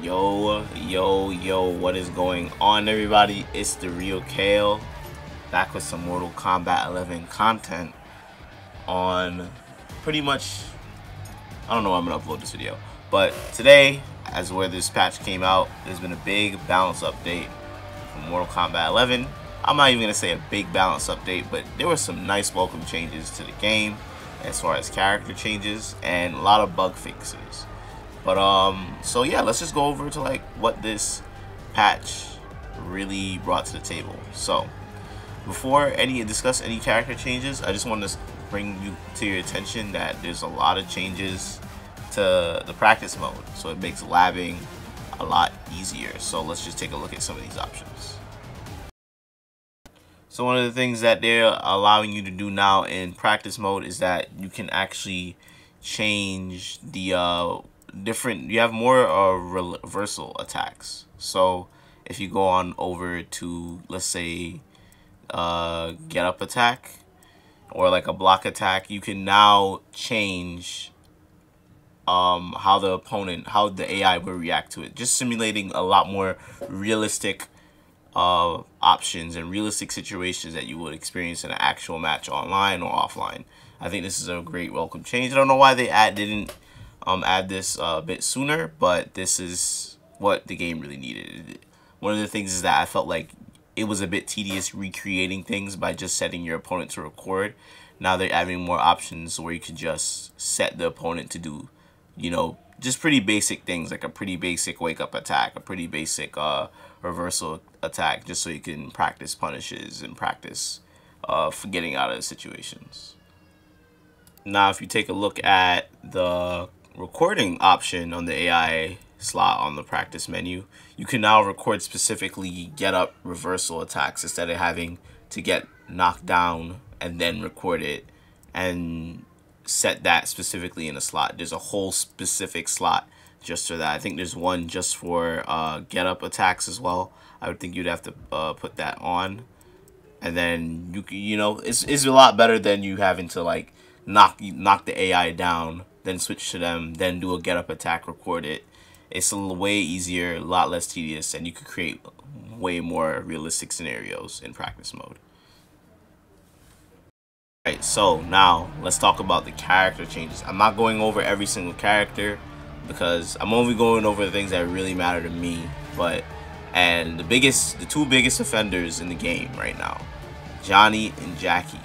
Yo, what is going on, everybody? It's theRealKaaayle, back with some Mortal Kombat 11 content on pretty much, I don't know when I'm gonna upload this video, but today, as where this patch came out, there's been a big balance update from Mortal Kombat 11. I'm not even gonna say a big balance update, but there were some nice welcome changes to the game as far as character changes and a lot of bug fixes. But so yeah, let's just go over to like what this patch really brought to the table. So before discuss any character changes, I just want to bring you to your attention that there's a lot of changes to the practice mode, so it makes labbing a lot easier. So let's just take a look at some of these options. So one of the things that they're allowing you to do now in practice mode is that you can actually change the you have more reversal attacks. So if you go on over to, let's say, get up attack or like a block attack, you can now change how the AI will react to it, just simulating a lot more realistic options and realistic situations that you would experience in an actual match online or offline. I think this is a great welcome change. I don't know why they didn't add this a bit sooner, but this is what the game really needed. One of the things is that I felt like it was a bit tedious recreating things by just setting your opponent to record. Now they're adding more options where you can just set the opponent to do, you know, just pretty basic things, like a pretty basic wake up attack, a pretty basic reversal attack, just so you can practice punishes and practice for getting out of situations. Now if you take a look at the recording option on the AI slot on the practice menu, you can now record specifically get up reversal attacks instead of having to get knocked down and then record it and set that specifically in a slot. There's a whole specific slot just for that. I think there's one just for get up attacks as well. I would think you'd have to put that on, and then you know it's a lot better than you having to like knock the AI down, then switch to them, then do a get up attack, record it. It's way easier, a lot less tedious, and you could create way more realistic scenarios in practice mode. Alright, so now let's talk about the character changes. I'm not going over every single character because I'm only going over the things that really matter to me, and the two biggest offenders in the game right now, Johnny and Jacqui.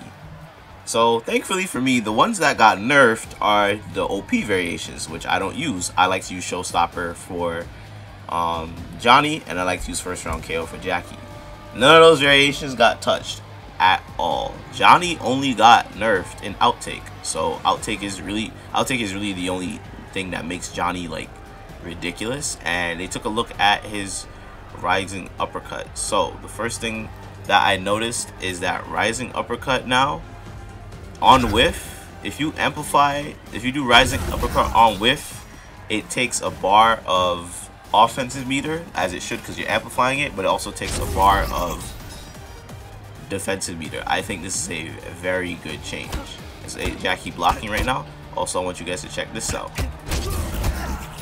So thankfully for me, the ones that got nerfed are the OP variations, which I don't use. I like to use Showstopper for Johnny, and I like to use first round KO for Jacqui. None of those variations got touched at all. Johnny only got nerfed in outtake, so outtake is really the only thing that makes Johnny like ridiculous. And they took a look at his rising uppercut. So the first thing that I noticed is that rising uppercut now on whiff, if you do rising uppercut on whiff, it takes a bar of offensive meter, as it should because you're amplifying it, but it also takes a bar of defensive meter. I think this is a very good change. It's Jacqui blocking right now. Also, I want you guys to check this out.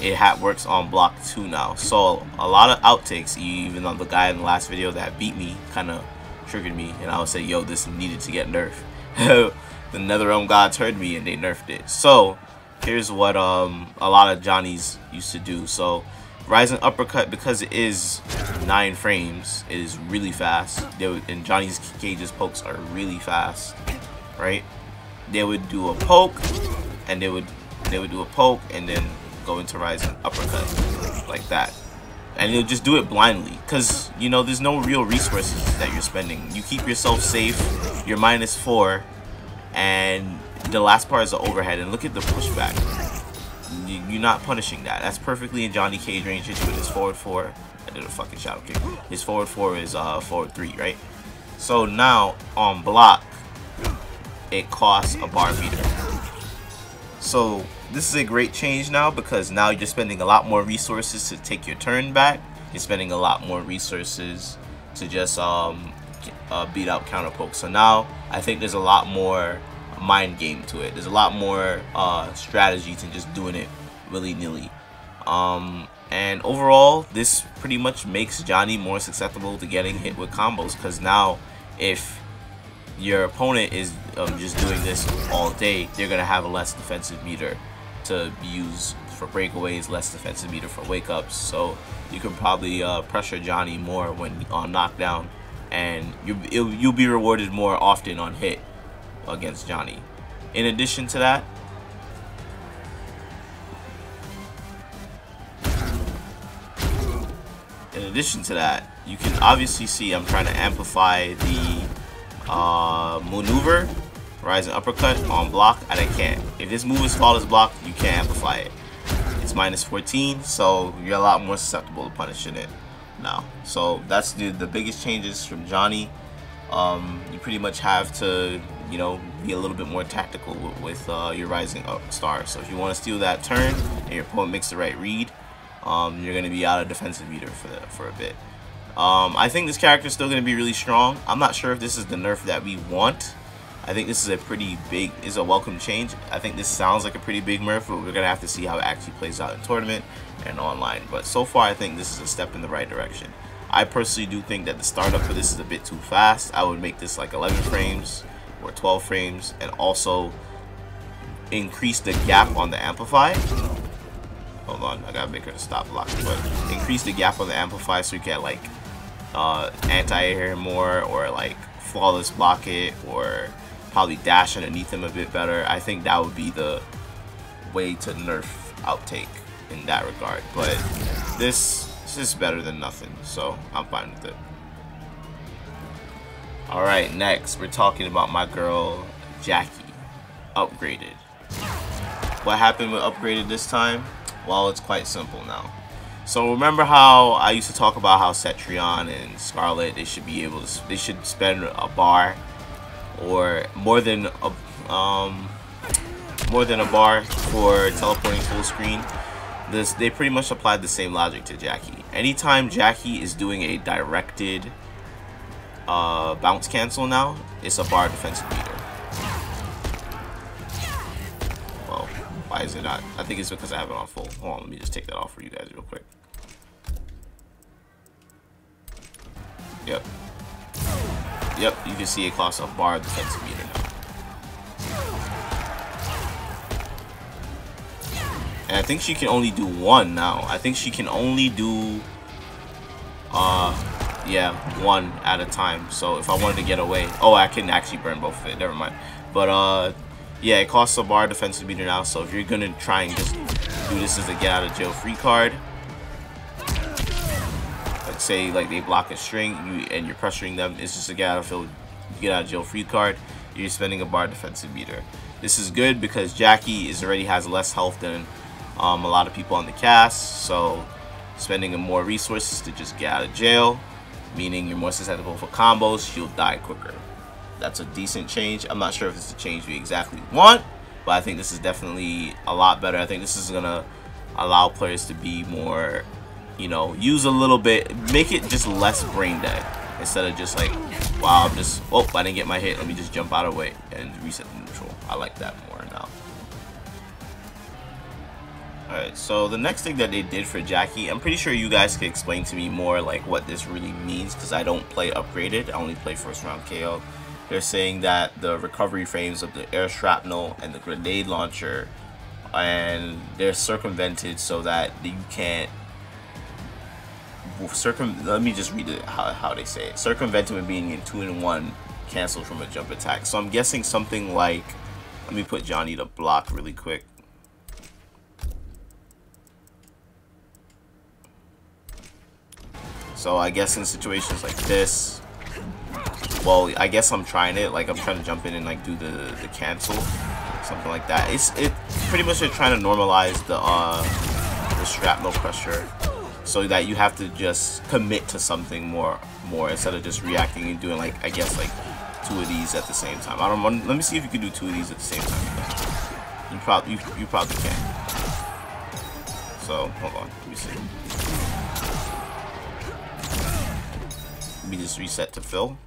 It works on block 2 now. So a lot of outtakes, even on the guy in the last video that beat me, kind of triggered me, and I would say, yo, this needed to get nerfed. The NetherRealm gods heard me and they nerfed it. So here's what a lot of Johnny's used to do. So rising uppercut, because it is 9 frames, it is really fast. And Johnny's cage's pokes are really fast, right? They would do a poke, and they would do a poke, and then go into rising uppercut like that. And you'll just do it blindly, because you know there's no real resources that you're spending. You keep yourself safe. You're -4, and the last part is the overhead. And look at the pushback. You're not punishing that. That's perfectly in Johnny Cage range. Hit you with his forward 4. I did a fucking shadow kick. His forward 4 is forward 3, right? So now on block, it costs a bar meter. So this is a great change now, because now you're spending a lot more resources to take your turn back. You're spending a lot more resources to just beat out counter poke. So now I think there's a lot more mind game to it. There's a lot more strategy to just doing it willy-nilly. And overall, this pretty much makes Johnny more susceptible to getting hit with combos, because now if your opponent is just doing this all day, they're gonna have a less defensive meter to use for breakaways, less defensive meter for wake ups. So you can probably pressure Johnny more when on knockdown, and you'll be rewarded more often on hit against Johnny. In addition to that, you can obviously see I'm trying to amplify the maneuver, rising uppercut on block, and I can't. If this move is flawless block, you can't amplify it. It's -14, so you're a lot more susceptible to punishing it now. So that's the biggest changes from Johnny. You pretty much have to, you know, be a little bit more tactical with your rising up star. So if you want to steal that turn and your opponent makes the right read, you're going to be out of defensive meter for a bit. I think this character is still going to be really strong. I'm not sure if this is the nerf that we want. I think this is a welcome change. I think this sounds like a pretty big nerf, but we're going to have to see how it actually plays out in tournament and online. But so far, I think this is a step in the right direction. I personally do think that the startup for this is a bit too fast. I would make this like 11 frames or 12 frames, and also increase the gap on the amplify. Hold on, I gotta make her to stop blocking, but increase the gap on the amplify so you can like anti-air more, or like flawless block it, or probably dash underneath him a bit better. I think that would be the way to nerf outtake in that regard. But this is better than nothing, so I'm fine with it. Alright, next we're talking about my girl Jacqui, upgraded. What happened with upgraded this time? Well, it's quite simple now. So remember how I used to talk about how Cetrion and Scarlet, they should spend a bar or more than a bar for teleporting full screen. They pretty much applied the same logic to Jacqui. Anytime Jacqui is doing a directed bounce cancel now, it's a bar defensive meter. Well, why is it not? I think it's because I have it on full. Hold on, let me just take that off for you guys real quick. Yep, you can see it costs a bar defensive meter now. And I think she can only do one now. I think she can only do yeah, one at a time. So if I wanted to get away, oh, I can actually burn both of it, never mind. But yeah, it costs a bar defensive meter now. So if you're gonna try and just do this as a get out of jail free card, like say like they block a string and you're pressuring them, it's just a get out of jail free card, you're spending a bar defensive meter. This is good because Jacqui already has less health than a lot of people on the cast, so spending more resources to just get out of jail, meaning you're more susceptible for combos, she'll die quicker. That's a decent change. I'm not sure if it's the change we exactly want, but I think this is definitely a lot better. I think this is gonna allow players to be more, you know, use a little bit, make it just less brain dead, instead of just like, wow, I'm just, oh, I didn't get my hit, let me just jump out of the way and reset the neutral. I like that more now. Alright, so the next thing that they did for Jacqui, I'm pretty sure you guys can explain to me more like what this really means, because I don't play upgraded, I only play first round KO. They're saying that the recovery frames of the air shrapnel and the grenade launcher, and they're circumvented so that you can't let me just read it how they say it. Circumvented with being in 2-in-1 canceled from a jump attack. So I'm guessing something like, let me put Johnny to block really quick. So I guess in situations like this, well, I guess I'm trying it, like I'm trying to jump in and like do the cancel, something like that. It pretty much they're trying to normalize the shrapnel pressure, so that you have to just commit to something more instead of just reacting and doing like, I guess like 2 of these at the same time. I don't want. Let me see if you can do 2 of these at the same time. You probably can. So hold on, let me see. Let me just reset to fill.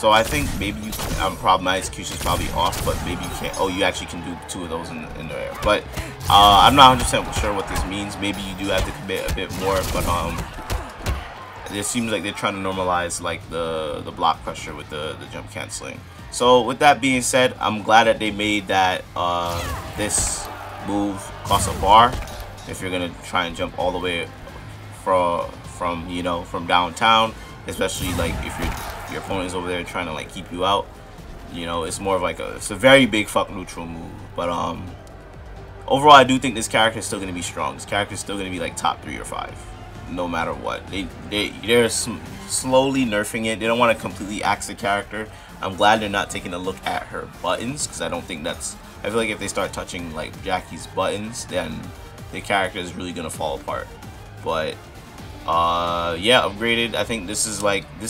So I think maybe you probably my execution is probably off, but maybe you can't. Oh, you actually can do 2 of those in the air. But I'm not 100% sure what this means. Maybe you do have to commit a bit more, but it seems like they're trying to normalize like the block pressure with the jump canceling. So with that being said, I'm glad that they made that this move costs a bar if you're gonna try and jump all the way from you know, from downtown, especially like if your opponent is over there trying to like keep you out. You know, it's more of like it's a very big fuck neutral move. But overall, I do think this character is still gonna be strong. This character is still gonna be like top 3 or 5, no matter what. They're slowly nerfing it. They don't want to completely axe the character. I'm glad they're not taking a look at her buttons, because I don't think that's. I feel like if they start touching like Jacqui's buttons, then the character is really gonna fall apart. But yeah, upgraded. I think this is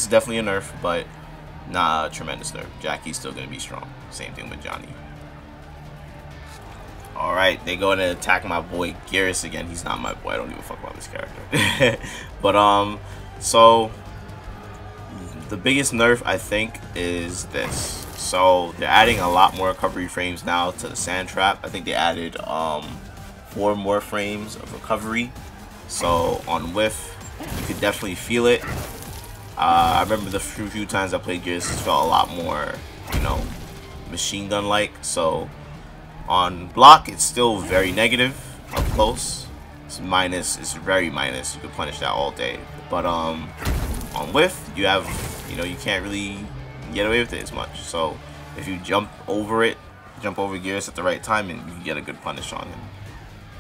definitely a nerf, but not a tremendous nerf. Jacqui's still gonna be strong. Same thing with Johnny. Alright, they go to attack my boy Garrus again. He's not my boy. I don't give a fuck about this character. But so the biggest nerf I think is this. So they're adding a lot more recovery frames now to the sand trap. I think they added 4 more frames of recovery. So on whiff, you could definitely feel it. I remember the few times I played Garrus, it felt a lot more, you know, machine gun like. So on block, it's still very negative up close. It's minus. It's very minus. You can punish that all day. But on whiff, you have, you know, you can't really get away with it as much. So if you jump over Garrus at the right time, and you can get a good punish on him,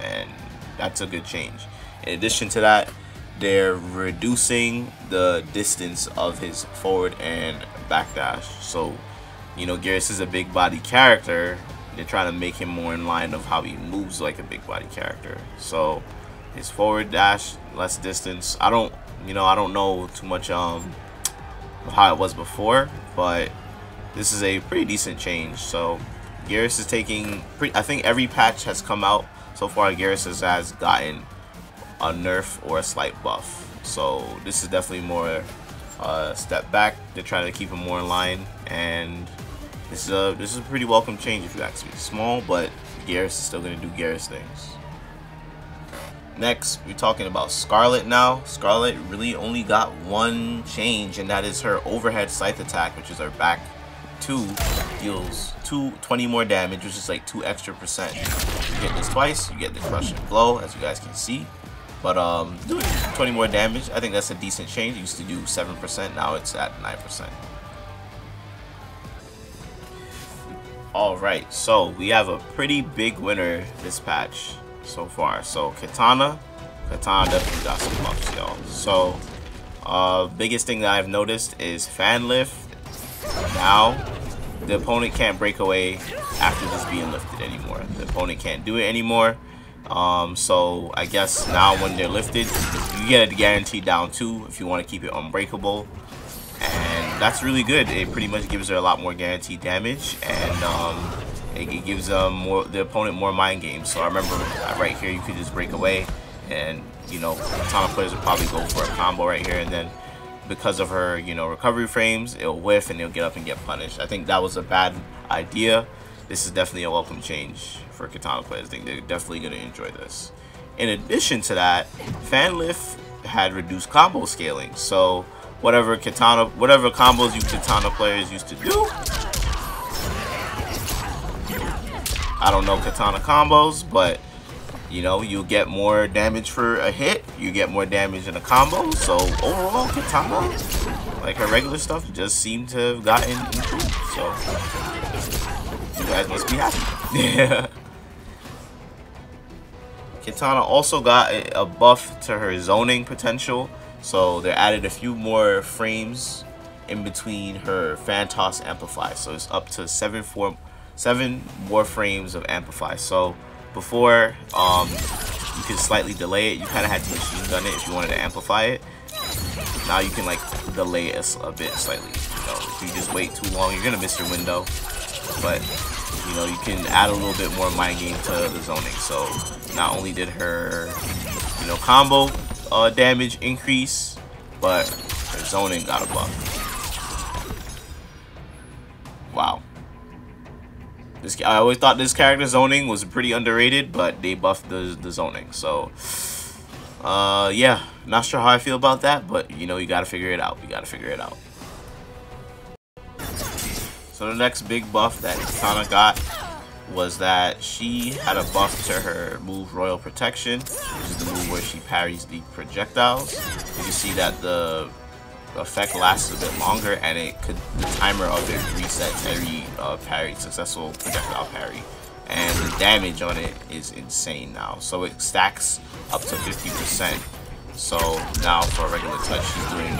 and that's a good change. In addition to that, they're reducing the distance of his forward and backdash. So, you know, Garrus is a big body character. They're trying to make him more in line of how he moves like a big body character. So his forward dash, less distance. I don't know too much of how it was before, but this is a pretty decent change. So Garrus is taking, I think every patch has come out so far. Garrus has gotten a nerf or a slight buff. So this is definitely more a step back. They're trying to keep him more in line, and this is a pretty welcome change if you ask me. Small, but Garrus is still gonna do Garrus things. Next, we're talking about Scarlet now. Scarlet really only got one change, and that is her overhead scythe attack, which is her back 2, deals 20 more damage, which is like 2 extra %. You get this twice, you get the crushing blow, as you guys can see. But doing 20 more damage, I think that's a decent change. It used to do 7%, now it's at 9%. Alright, so we have a pretty big winner this patch so far. So Katana definitely got some buffs, y'all. So biggest thing that I've noticed is fan lift. Now the opponent can't break away after this being lifted anymore. The opponent can't do it anymore. So I guess now when they're lifted, you get a guaranteed down 2 if you want to keep it unbreakable, and that's really good. It pretty much gives her a lot more guaranteed damage, and it gives the opponent more mind games. So I remember right here, you could just break away, and you know, Katana players would probably go for a combo right here, and then because of her, you know, recovery frames, it'll whiff and it'll get up and get punished. I think that was a bad idea. This is definitely a welcome change for Katana players. I think they're definitely going to enjoy this. In addition to that, fan lift had reduced combo scaling. So whatever combos you Katana players used to do, I don't know Katana combos, but you know, you get more damage for a hit, you get more damage in a combo. So overall, Katana, like her regular stuff, just seemed to have gotten improved. So you guys must be happy. Kitana also got a buff to her zoning potential, so they added a few more frames in between her fan toss amplify, so it's up to 7 more frames of amplify. So before you could slightly delay it, you kind of had to machine gun it if you wanted to amplify it. Now you can like delay it a bit slightly. You know, if you just wait too long, you're gonna miss your window. But you know, you can add a little bit more mind game to the zoning. So not only did her, you know, combo damage increase, but her zoning got a buff. wow. I always thought this character zoning was pretty underrated, but they buffed the zoning. So, yeah, not sure how I feel about that, but you know, you gotta figure it out. You gotta figure it out. So the next big buff that Kitana got was that she had a buff to her move Royal Protection, which is the move where she parries the projectiles. You can see that the effect lasts a bit longer, and the timer of it resets every successful projectile parry, and the damage on it is insane now. So it stacks up to 50%. So now for a regular touch, she's doing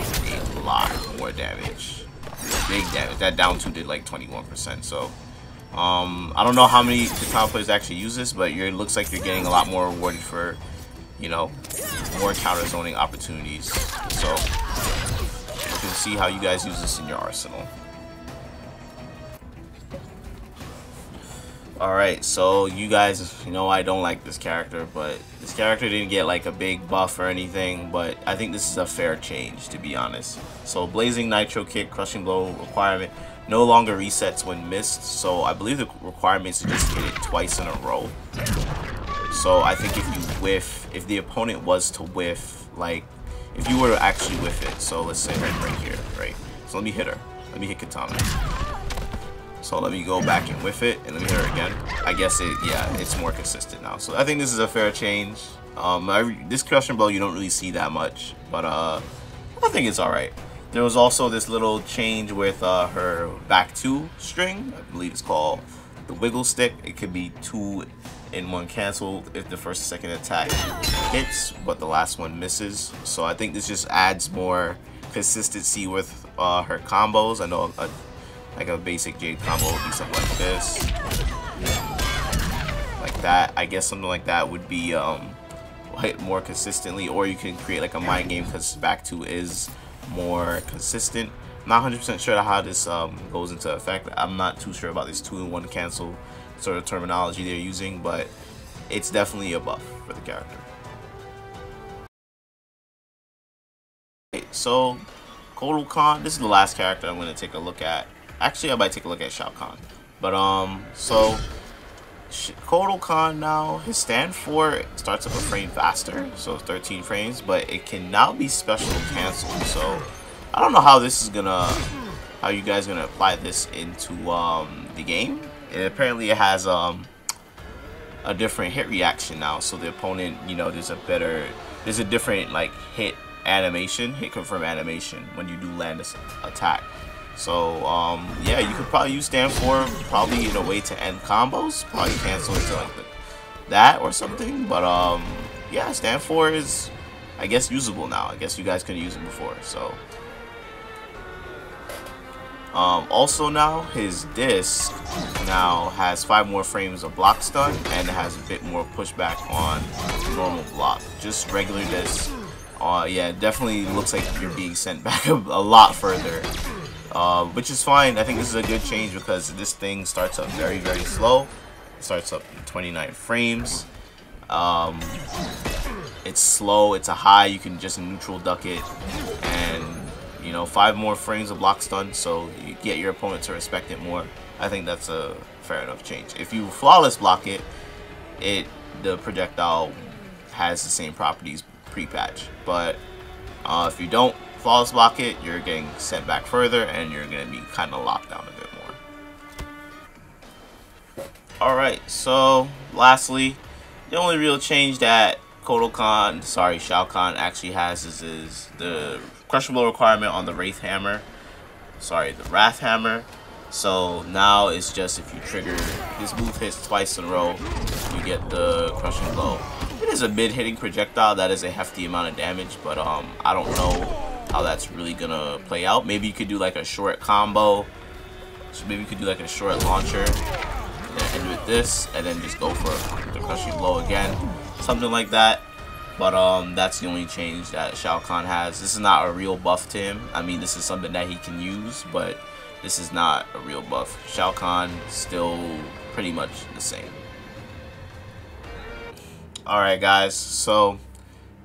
a lot more damage, big damage. That down 2 did like 21%. So I don't know how many Katana players actually use this, but it looks like you're getting a lot more rewarded for, you know, more counter zoning opportunities. So you can see how you guys use this in your arsenal. Alright, so you guys, you know, I don't like this character, but this character didn't get like a big buff or anything, but I think this is a fair change, to be honest. So Blazing Nitro Kick, Crushing Blow requirement no longer resets when missed, so I believe the requirement is to just hit it twice in a row. So I think if you whiff, if the opponent was to whiff, like if you were to actually whiff it, so let's say right here, right? So let me hit her. Let me hit Katana. So let me go back and whiff it, and let me hit her again. I guess it's more consistent now. So I think this is a fair change. This Crushing Blow you don't really see that much, but I think it's alright. There was also this little change with her back 2 string. I believe it's called the Wiggle Stick. It could be 2 in 1 cancel if the first and second attack hits, but the last one misses. So I think this just adds more consistency with her combos. I know like a basic Jade combo would be something like this, like that. I guess something like that would be hit more consistently, or you can create like a mind game because back 2 is more consistent. I'm not 100% sure how this goes into effect. I'm not too sure about this 2 in 1 cancel sort of terminology they're using, but it's definitely a buff for the character. Okay, so Kotal Kahn, this is the last character I'm going to take a look at. Actually, I might take a look at Shao Kahn. But so Kotal Kahn now, his stand 4 starts up a frame faster, so 13 frames, but it can now be special canceled. So I don't know how this is how you guys gonna apply this into the game. And apparently it has a different hit reaction now, so the opponent, you know, there's a different like hit confirm animation when you do land this attack. So yeah, you could probably use stand 4 probably in a way to end combos, probably cancel into like that or something. But yeah, stand 4 is, I guess, usable now. I guess you guys couldn't use it before. So also now his disc now has 5 more frames of block stun, and it has a bit more pushback on normal block. Just regular disc, yeah, it definitely looks like you're being sent back a lot further, which is fine. I think this is a good change because this thing starts up very, very slow. It starts up in 29 frames. It's slow, it's a high, you can just neutral duck it, and you know, 5 more frames of block stun, so you get your opponent to respect it more. I think that's a fair enough change. If you flawless block it, the projectile has the same properties pre-patch, but if you don't flawless block it, you're getting sent back further, and you're going to be kind of locked down a bit more. Alright, so lastly, the only real change that Shao Kahn actually has is the crushable requirement on the Wrath Hammer. The Wrath Hammer. So now it's just if you trigger this move hits twice in a row, you get the crushing blow. It is a mid-hitting projectile. That is a hefty amount of damage, but I don't know how that's really gonna play out. Maybe you could do like a short combo. So maybe you could do like a short launcher, and then end with this, and then just go for the crushing blow again, something like that. But that's the only change that Shao Kahn has. This is not a real buff to him. I mean, this is something that he can use, but this is not a real buff. Shao Kahn still pretty much the same. Alright guys, so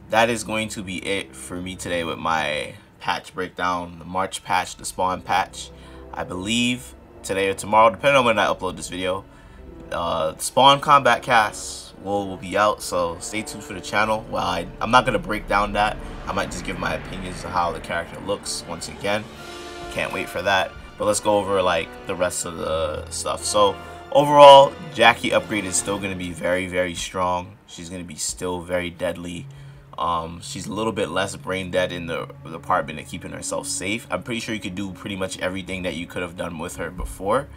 that is going to be it for me today with my patch breakdown, the March patch, the spawn patch. I believe today or tomorrow, depending on when I upload this video. Spawn Combat Cast will be out, so stay tuned for the channel. Well, I'm not gonna break down that. I might just give my opinions of how the character looks once again. Can't wait for that. But let's go over like the rest of the stuff. So overall, Jacqui upgrade is still gonna be very strong. She's gonna be still very deadly. She's a little bit less brain dead in the department of keeping herself safe. I'm pretty sure you could do pretty much everything that you could have done with her before.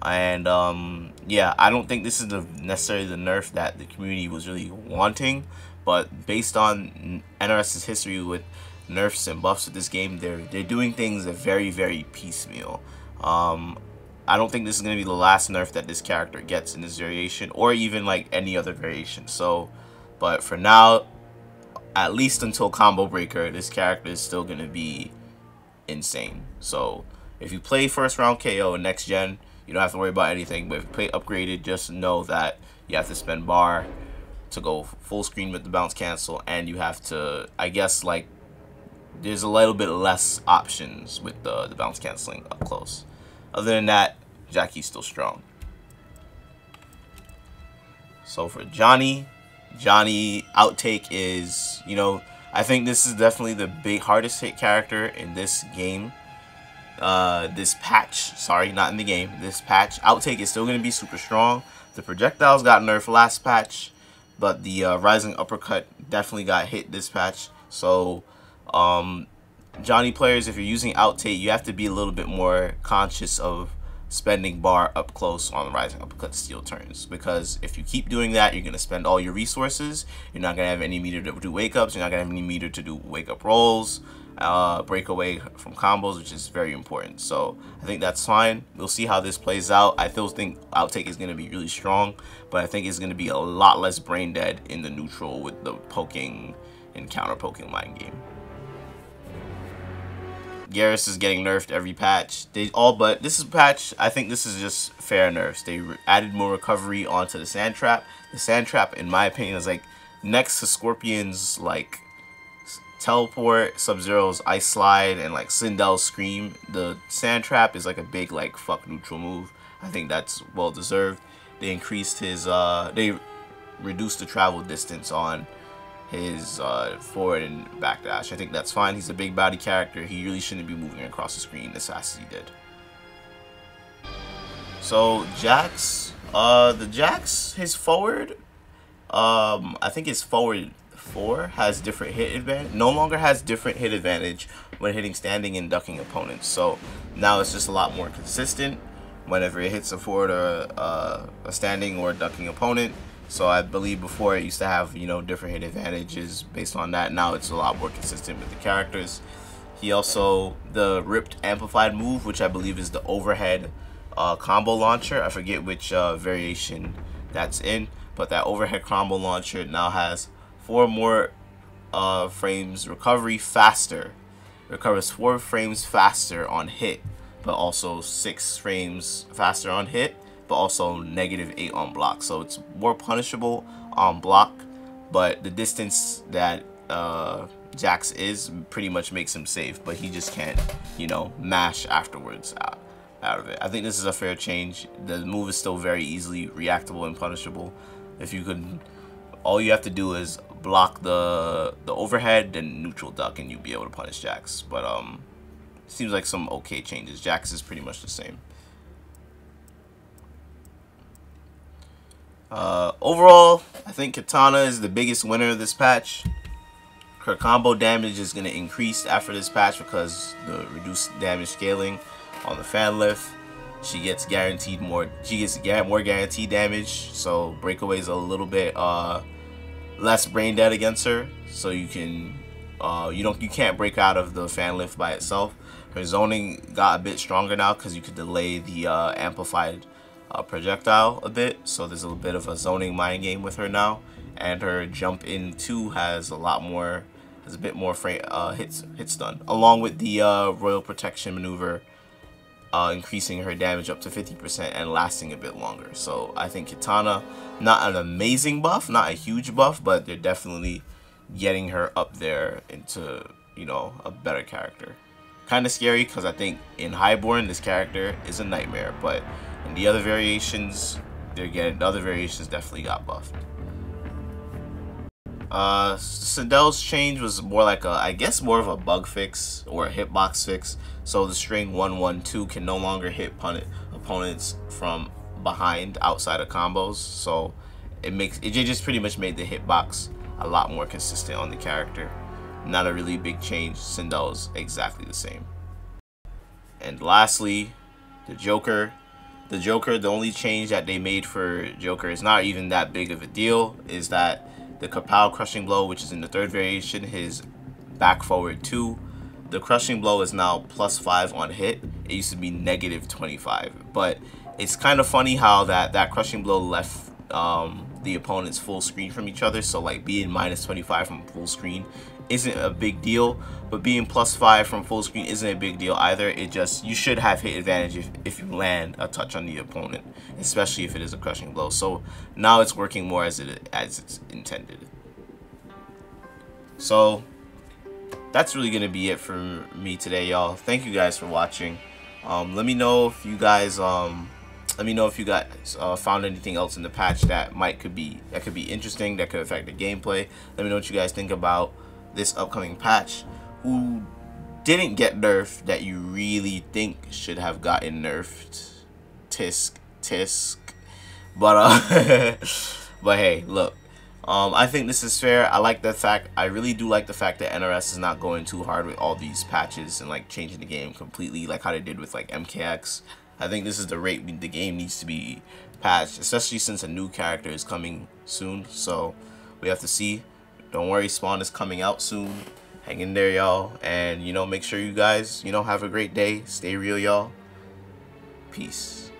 And yeah, I don't think this is necessarily the nerf that the community was really wanting, but based on NRS's history with nerfs and buffs with this game, they're doing things very piecemeal. I don't think this is going to be the last nerf that this character gets in this variation, or even like any other variation. So, but for now, at least until Combo Breaker, this character is still going to be insane. So if you play first round KO in next gen, you don't have to worry about anything. But if you play upgraded, just know that you have to spend bar to go full screen with the bounce cancel, and you have to, I guess, like, there's a little bit less options with the bounce canceling up close. Other than that, Jacqui's still strong. So for Johnny outtake is, you know, I think this is definitely the hardest hit character in this game. This patch, sorry, not in the game. This patch, outtake is still going to be super strong. The projectiles got nerfed last patch, but the rising uppercut definitely got hit this patch. So Johnny players, if you're using outtake, you have to be a little bit more conscious of spending bar up close on the rising uppercut steal turns, because if you keep doing that, you're going to spend all your resources. You're not going to have any meter to do wake ups. You're not going to have any meter to do wake up rolls, break away from combos, which is very important. So I think that's fine. We'll see how this plays out. I still think outtake is going to be really strong, but I think it's going to be a lot less brain dead in the neutral with the poking and counter poking line game. Garrus is getting nerfed every patch. But this is patch, I think this is just fair nerfs. They added more recovery onto the sand trap. The sand trap, in my opinion, is like next to Scorpion's like teleport, Sub-Zero's ice slide, and like Sindel's scream. The sand trap is like a big like fuck neutral move. I think that's well deserved. They increased his they reduced the travel distance on his forward and back dash. I think that's fine. He's a big body character. He really shouldn't be moving across the screen as fast as he did. So Jax, his forward, I think his forward 4 has different hit advantage. No longer has different hit advantage when hitting standing and ducking opponents. So now it's just a lot more consistent whenever it hits a forward or a standing or a ducking opponent. So I believe before it used to have, you know, different hit advantages based on that. Now it's a lot more consistent with the characters. He also, the ripped amplified move, which I believe is the overhead combo launcher. I forget which variation that's in, but that overhead combo launcher now has 4 more frames recovery faster. Recovers 4 frames faster on hit, but also 6 frames faster on hit, but also -8 on block. So it's more punishable on block, but the distance that Jax is pretty much makes him safe, but he just can't, you know, mash afterwards out of it. I think this is a fair change. The move is still very easily reactable and punishable. If you could, all you have to do is block the overhead, then neutral duck, and you'll be able to punish Jax. But seems like some okay changes. Jax is pretty much the same. Overall, I think Katana is the biggest winner of this patch. Her combo damage is going to increase after this patch because the reduced damage scaling on the fan lift. She gets guaranteed more. She gets more guaranteed damage, so breakaway's a little bit less brain dead against her. So you can you can't break out of the fan lift by itself. Her zoning got a bit stronger now because you could delay the amplified projectile a bit, so there's a little bit of a zoning mind game with her now, and her jump in 2 has a bit more hits done, along with the royal protection maneuver, increasing her damage up to 50% and lasting a bit longer. So I think Kitana, not an amazing buff, not a huge buff, but they're definitely getting her up there into, you know, a better character. kind of scary because I think in Highborn this character is a nightmare, but in the other variations, definitely got buffed. Cedella's change was more like I guess more of a bug fix or a hitbox fix. So the string 112 can no longer hit opponents from behind outside of combos. So it just pretty much made the hitbox a lot more consistent on the character. Not a really big change. Cedella's exactly the same. And lastly, the Joker. The only change that they made for Joker is not even that big of a deal, is that the Kotal crushing blow, which is in the 3rd variation, his back forward 2. The crushing blow is now +5 on hit. It used to be -25. But it's kind of funny how that crushing blow left the opponents full screen from each other. So like being -25 from full screen isn't a big deal, but being +5 from full screen isn't a big deal either. You should have hit advantage if you land a touch on the opponent, especially if it is a crushing blow. So now it's working more as it's intended. So that's really gonna be it for me today, y'all. Thank you guys for watching. Let me know if you guys found anything else in the patch that could be interesting, that could affect the gameplay. Let me know what you guys think about this upcoming patch. Who didn't get nerfed that you really think should have gotten nerfed? Tisk. But but hey, look. I think this is fair. I really do like the fact that NRS is not going too hard with all these patches and like changing the game completely like how they did with like MKX. I think this is the rate the game needs to be patched, especially since a new character is coming soon. So we have to see. Don't worry, Spawn is coming out soon. Hang in there, y'all. And, make sure you guys, have a great day. Stay real, y'all. Peace.